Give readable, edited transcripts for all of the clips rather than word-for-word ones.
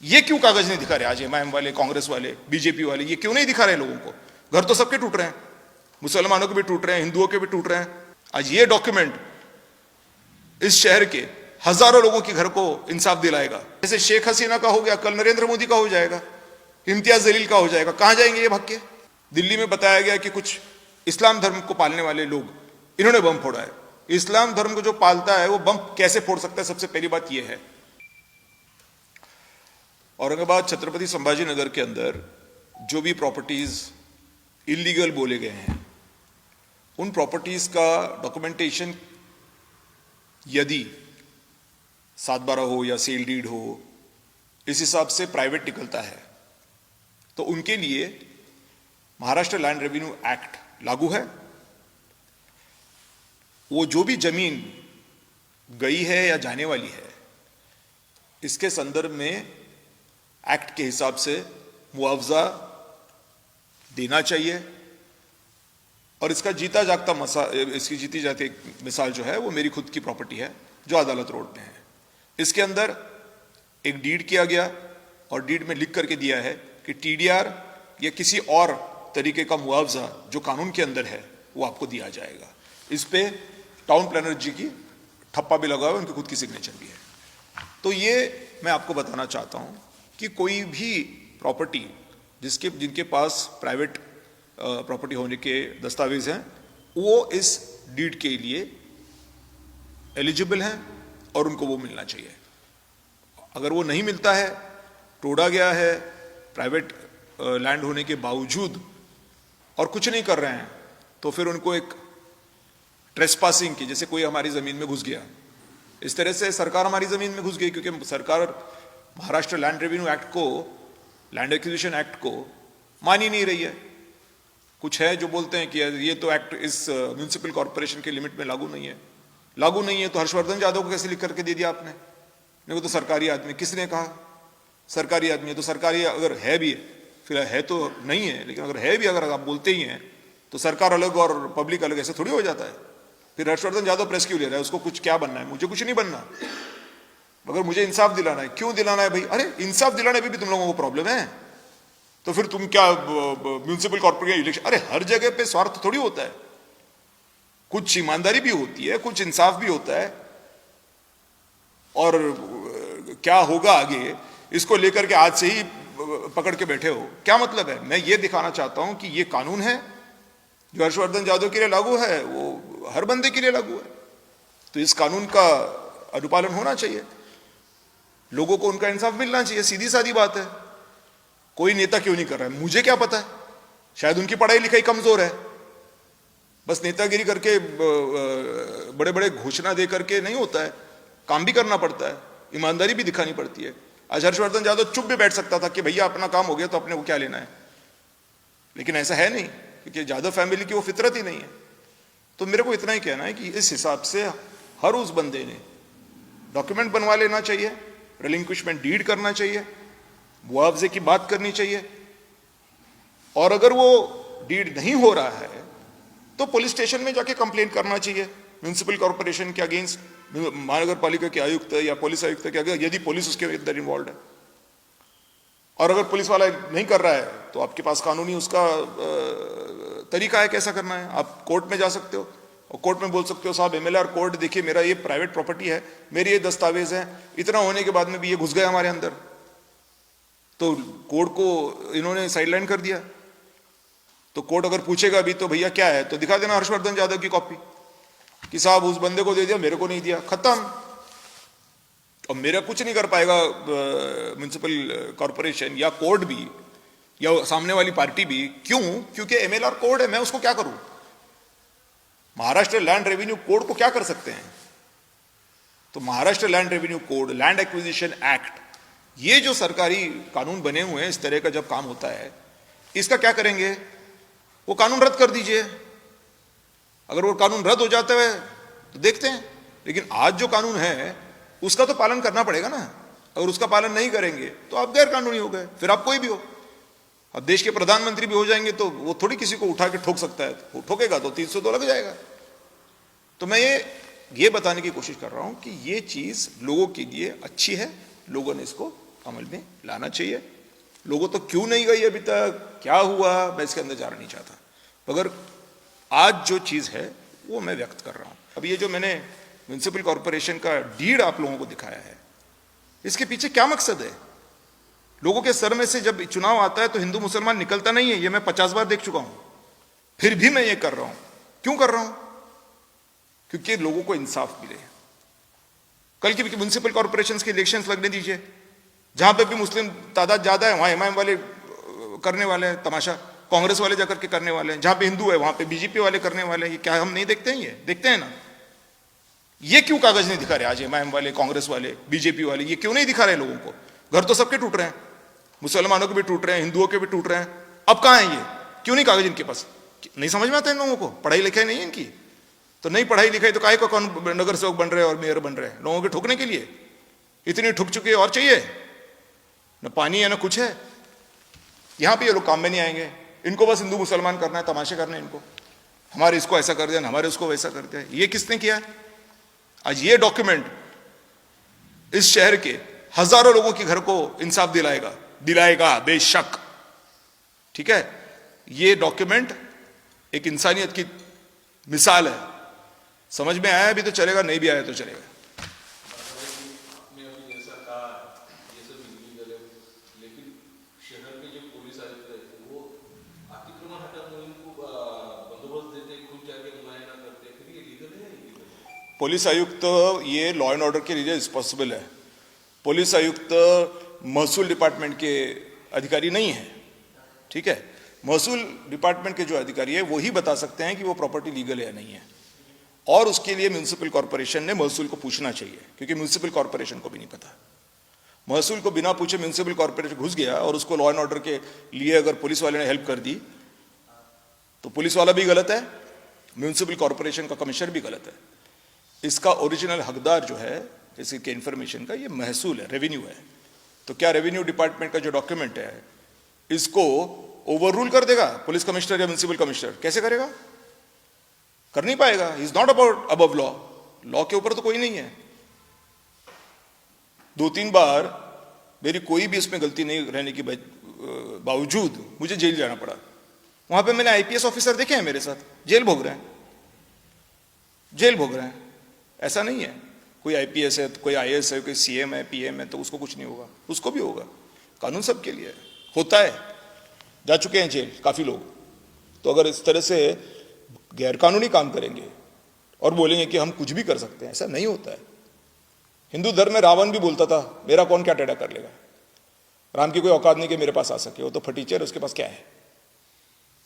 ये क्यों कागज नहीं दिखा रहे आज एमआईएम वाले, कांग्रेस वाले, बीजेपी वाले, ये क्यों नहीं दिखा रहे लोगों को? घर तो सबके टूट रहे हैं, मुसलमानों के भी टूट रहे हैं, हिंदुओं के भी टूट रहे हैं। आज ये डॉक्यूमेंट इस शहर के हजारों लोगों के घर को इंसाफ दिलाएगा। जैसे शेख हसीना का हो गया, कल नरेंद्र मोदी का हो जाएगा, इम्तियाज जलील का हो जाएगा। कहां जाएंगे ये भाग के? दिल्ली में बताया गया कि कुछ इस्लाम धर्म को पालने वाले लोग, इन्होंने बम फोड़ा है। इस्लाम धर्म को जो पालता है वो बम कैसे फोड़ सकता है? सबसे पहली बात यह है। औरंगाबाद छत्रपति संभाजी नगर के अंदर जो भी प्रॉपर्टीज इलीगल बोले गए हैं, उन प्रॉपर्टीज का डॉक्यूमेंटेशन यदि 7/12 हो या सेल डीड हो, इस हिसाब से प्राइवेट निकलता है, तो उनके लिए महाराष्ट्र लैंड रेवेन्यू एक्ट लागू है। वो जो भी जमीन गई है या जाने वाली है, इसके संदर्भ में एक्ट के हिसाब से मुआवजा देना चाहिए। और इसका जीता जागता इसकी जीती जाती मिसाल जो है वो मेरी खुद की प्रॉपर्टी है जो अदालत रोड में है। इसके अंदर एक डीड किया गया और डीड में लिख करके दिया है कि टीडीआर या किसी और तरीके का मुआवजा जो कानून के अंदर है वो आपको दिया जाएगा। इस पे टाउन प्लानर जी की ठप्पा भी लगा हुआ है, उनकी खुद की सिग्नेचर भी है। तो ये मैं आपको बताना चाहता हूं कि कोई भी प्रॉपर्टी जिनके पास प्राइवेट प्रॉपर्टी होने के दस्तावेज हैं, वो इस डीड के लिए एलिजिबल हैं और उनको वो मिलना चाहिए। अगर वो नहीं मिलता है, तोड़ा गया है प्राइवेट लैंड होने के बावजूद और कुछ नहीं कर रहे हैं, तो फिर उनको एक ट्रेसपासिंग की, जैसे कोई हमारी जमीन में घुस गया, इस तरह से सरकार हमारी जमीन में घुस गई, क्योंकि सरकार महाराष्ट्र लैंड रेवेन्यू एक्ट को, लैंड एक्विजिशन एक्ट को मान ही नहीं रही है। कुछ है जो बोलते हैं कि ये तो एक्ट इस म्युनिसिपल कॉर्पोरेशन के लिमिट में लागू नहीं है। लागू नहीं है तो हर्षवर्धन यादव को कैसे लिख करके दे दिया आपने? नहीं, वो तो सरकारी आदमी। किसने कहा सरकारी आदमी है? तो सरकारी अगर है भी, फिलहाल है तो नहीं है, लेकिन अगर है भी, अगर आप बोलते ही हैं, तो सरकार अलग और पब्लिक अलग ऐसे थोड़ी हो जाता है। फिर हर्षवर्धन यादव प्रेस क्यों ले रहा है? उसको कुछ क्या बनना है? मुझे कुछ नहीं बनना, मगर मुझे इंसाफ दिलाना है। क्यों दिलाना है भाई? अरे इंसाफ दिलाने में भी तुम लोगों को प्रॉब्लम है, तो फिर तुम क्या म्युनिसिपल कॉर्पोरेशन इलेक्शन? अरे हर जगह पे स्वार्थ थोड़ी होता है, कुछ ईमानदारी भी होती है, कुछ इंसाफ भी होता है। और क्या होगा आगे, इसको लेकर के आज से ही पकड़ के बैठे हो, क्या मतलब है? मैं ये दिखाना चाहता हूं कि ये कानून है जो हर्षवर्धन यादव के लिए लागू है, वो हर बंदे के लिए लागू है। तो इस कानून का अनुपालन होना चाहिए, लोगों को उनका इंसाफ मिलना चाहिए। सीधी सादी बात है। कोई नेता क्यों नहीं कर रहा है? मुझे क्या पता है, शायद उनकी पढ़ाई लिखाई कमजोर है, बस नेतागिरी करके बड़े बड़े घोषणा दे करके नहीं होता है, काम भी करना पड़ता है, ईमानदारी भी दिखानी पड़ती है। आज हर्षवर्धन यादव चुप भी बैठ सकता था कि भैया अपना काम हो गया तो अपने को क्या लेना है, लेकिन ऐसा है नहीं, क्योंकि यादव फैमिली की वो फितरत ही नहीं है। तो मेरे को इतना ही कहना है कि इस हिसाब से हर उस बंदे ने डॉक्यूमेंट बनवा लेना चाहिए, रिलिंक्विशमेंट डीड करना चाहिए, मुआवजे की बात करनी चाहिए, और अगर वो डीड नहीं हो रहा है तो पुलिस स्टेशन में जाके कंप्लेन करना चाहिए म्युनिसिपल कॉर्पोरेशन के अगेंस्ट, महानगर पालिका के आयुक्त या पुलिस आयुक्त के अगेंस्ट, यदि पुलिस उसके अंदर इन्वॉल्व है। और अगर पुलिस वाला नहीं कर रहा है तो आपके पास कानूनी उसका तरीका है कैसा करना है। आप कोर्ट में जा सकते हो और कोर्ट में बोल सकते हो, साहब एमएलआर कोर्ट देखिए, मेरा ये प्राइवेट प्रॉपर्टी है, मेरे ये दस्तावेज है, इतना होने के बाद में भी ये घुस गया हमारे अंदर, तो कोर्ट को इन्होंने साइडलाइन कर दिया। तो कोर्ट अगर पूछेगा भी तो भैया क्या है, तो दिखा देना हर्षवर्धन यादव की कॉपी कि साहब उस बंदे को दे दिया, मेरे को नहीं दिया, खत्म। और मेरा कुछ नहीं कर पाएगा म्युनिसिपल कॉर्पोरेशन या कोर्ट भी या सामने वाली पार्टी भी। क्यों? क्योंकि एमएलआर कोड है, मैं उसको क्या करूं? महाराष्ट्र लैंड रेवेन्यू कोड को क्या कर सकते हैं? तो Maharashtra land revenue code, land acquisition act, ये जो सरकारी कानून बने हुए हैं, इस तरह का जब काम होता है, इसका क्या करेंगे? वो कानून रद्द कर दीजिए। अगर वो कानून रद्द हो जाता है तो देखते हैं, लेकिन आज जो कानून है उसका तो पालन करना पड़ेगा ना। अगर उसका पालन नहीं करेंगे तो आप गैर कानूनी हो गए, फिर आप कोई भी हो। अब देश के प्रधानमंत्री भी हो जाएंगे तो वो थोड़ी किसी को उठा के ठोक सकता है, वो ठोकेगा तो 302 लग जाएगा। तो मैं ये बताने की कोशिश कर रहा हूं कि ये चीज लोगों के लिए अच्छी है, लोगों ने इसको अमल में लाना चाहिए। लोगों तो क्यों नहीं गई अभी तक, क्या हुआ, मैं इसके अंदर जाना नहीं चाहता, मगर आज जो चीज है वो मैं व्यक्त कर रहा हूं। अब ये जो मैंने म्युनिसिपल कॉरपोरेशन का डीड आप लोगों को दिखाया है, इसके पीछे क्या मकसद है? लोगों के सर में से जब चुनाव आता है तो हिंदू मुसलमान निकलता नहीं है, ये मैं 50 बार देख चुका हूं, फिर भी मैं ये कर रहा हूं। क्यों कर रहा हूं? क्योंकि लोगों को इंसाफ मिले। कल की म्युनिसिपल कॉरपोरेशन के इलेक्शंस लगने दीजिए, जहां पे भी मुस्लिम तादाद ज्यादा है वहां एमआईएम वाले करने वाले हैं तमाशा, कांग्रेस वाले जाकर के करने वाले हैं, जहां पे हिंदू है वहां पे बीजेपी वाले करने वाले हैं। ये क्या हम नहीं देखते हैं? ये देखते हैं ना। ये क्यों कागज नहीं दिखा रहे आज एमआईएम वाले, कांग्रेस वाले, बीजेपी वाले, ये क्यों नहीं दिखा रहे लोगों को? घर तो सबके टूट रहे हैं, मुसलमानों के भी टूट रहे हैं, हिंदुओं के भी टूट रहे हैं, अब कहां है ये? क्यों नहीं कागज इनके पास? नहीं समझ में आता है इन लोगों को, पढ़ाई लिखाई नहीं है इनकी। तो नहीं पढ़ाई लिखाई तो काहे को कौन नगर सेवक बन रहे हैं और मेयर बन रहे हैं? लोगों के ठुकने के लिए। इतनी ठुक चुके और चाहिए? न पानी है न कुछ है। यहां पे ये लोग काम में नहीं आएंगे, इनको बस हिंदू मुसलमान करना है, तमाशे करने हैं इनको, हमारे इसको ऐसा कर दिया, हमारे उसको वैसा कर दिया। ये किसने किया? आज ये डॉक्यूमेंट इस शहर के हजारों लोगों के घर को इंसाफ दिलाएगा बेशक, ठीक है। ये डॉक्यूमेंट एक इंसानियत की मिसाल है। समझ में आया भी तो चलेगा, नहीं भी आया तो चलेगा। पुलिस आयुक्त ये लॉ एंड ऑर्डर के लिए रिस्पॉन्सिबल है। पुलिस आयुक्त महसूल डिपार्टमेंट के अधिकारी नहीं है, ठीक है। महसूल डिपार्टमेंट के जो अधिकारी है वो ही बता सकते हैं कि वो प्रॉपर्टी लीगल है या नहीं है, और उसके लिए म्युनिसिपल कॉर्पोरेशन ने महसूल को पूछना चाहिए, क्योंकि म्युनिसिपल कॉर्पोरेशन को भी नहीं पता। महसूल को बिना पूछे म्युनिसिपल कॉर्पोरेशन घुस गया और उसको लॉ एंड ऑर्डर के लिए अगर पुलिस वाले ने हेल्प कर दी तो पुलिस वाला भी गलत है, म्युनिसिपल कॉर्पोरेशन का कमिश्नर भी गलत है। इसका ओरिजिनल हकदार जो है इसके इंफॉर्मेशन का, ये महसूल है, रेवेन्यू है। तो क्या रेवेन्यू डिपार्टमेंट का जो डॉक्यूमेंट है इसको ओवर रूल कर देगा पुलिस कमिश्नर या म्युनिसिपल कमिश्नर? कैसे करेगा? कर नहीं पाएगा। He is not about above law, law के ऊपर तो कोई नहीं है। 2-3 बार मेरी कोई भी इसमें गलती नहीं रहने के बावजूद मुझे जेल जाना पड़ा। वहां पे मैंने आईपीएस ऑफिसर देखे हैं मेरे साथ, जेल भोग रहे हैं। ऐसा नहीं है कोई आईपीएस है, कोई आईएएस है, कोई सीएम है, पीएम है तो उसको कुछ नहीं होगा, उसको भी होगा। कानून सबके लिए होता है। जा चुके हैं जेल काफी लोग। तो अगर इस तरह से गैरकानूनी काम करेंगे और बोलेंगे कि हम कुछ भी कर सकते हैं, ऐसा नहीं होता है। हिंदू धर्म में रावण भी बोलता था मेरा कौन क्या टेढ़ा कर लेगा, राम की कोई औकात नहीं कि मेरे पास आ सके। वो तो फटीचर, उसके पास क्या है?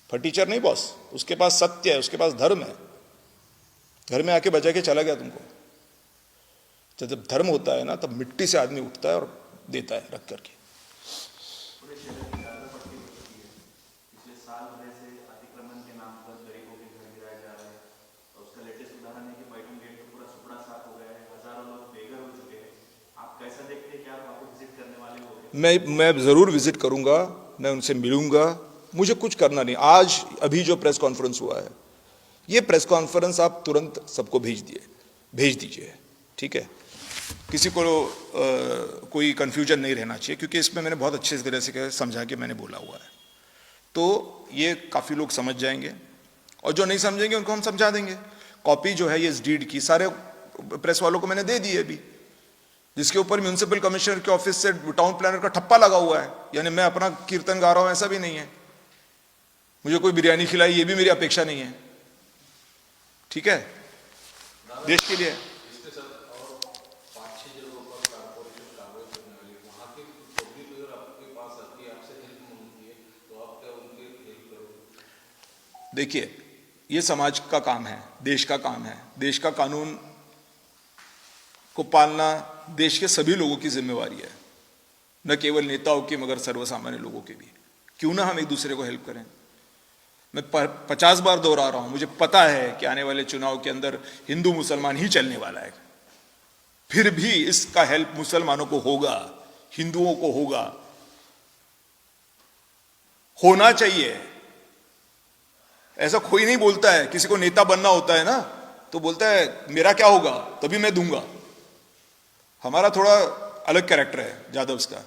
फटीचर नहीं बॉस, उसके पास सत्य है, उसके पास धर्म है। घर में आके बचा के चला गया तुमको। जब धर्म होता है ना तब मिट्टी से आदमी उठता है और देता है रख करके। मैं जरूर विजिट करूंगा, मैं उनसे मिलूंगा। मुझे कुछ करना नहीं। आज अभी जो प्रेस कॉन्फ्रेंस हुआ है, ये प्रेस कॉन्फ्रेंस आप तुरंत सबको भेज दीजिए, ठीक है। किसी को कोई कंफ्यूजन नहीं रहना चाहिए, क्योंकि इसमें मैंने बहुत अच्छे तरह से समझा के मैंने बोला हुआ है। तो ये काफ़ी लोग समझ जाएंगे, और जो नहीं समझेंगे उनको हम समझा देंगे। कॉपी जो है ये इस डीड की सारे प्रेस वालों को मैंने दे दी है अभी, जिसके ऊपर म्युनिसिपल कमिश्नर के ऑफिस से टाउन प्लानर का ठप्पा लगा हुआ है। यानी मैं अपना कीर्तन गा रहा हूं ऐसा भी नहीं है, मुझे कोई बिरयानी खिलाई ये भी मेरी अपेक्षा नहीं है, ठीक है, देश के लिए। देखिए ये समाज का काम है, देश का काम है। देश का कानून को पालना देश के सभी लोगों की जिम्मेवारी है, न केवल नेताओं की मगर सर्वसामान्य लोगों की भी। क्यों ना हम एक दूसरे को हेल्प करें। मैं 50 बार दोहरा रहा हूं, मुझे पता है कि आने वाले चुनाव के अंदर हिंदू मुसलमान ही चलने वाला है, फिर भी इसका हेल्प मुसलमानों को होगा, हिंदुओं को होगा, होना चाहिए। ऐसा कोई नहीं बोलता है, किसी को नेता बनना होता है ना तो बोलता है मेरा क्या होगा तभी मैं दूंगा। हमारा थोड़ा अलग कैरेक्टर है जादव्स का,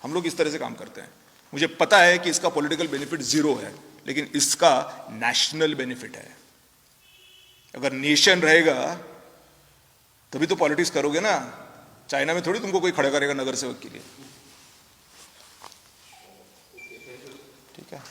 हम लोग इस तरह से काम करते हैं। मुझे पता है कि इसका पॉलिटिकल बेनिफिट जीरो है, लेकिन इसका नेशनल बेनिफिट है। अगर नेशन रहेगा तभी तो पॉलिटिक्स करोगे ना। चाइना में थोड़ी तुमको कोई खड़ा करेगा नगर सेवक के लिए। ठीक है।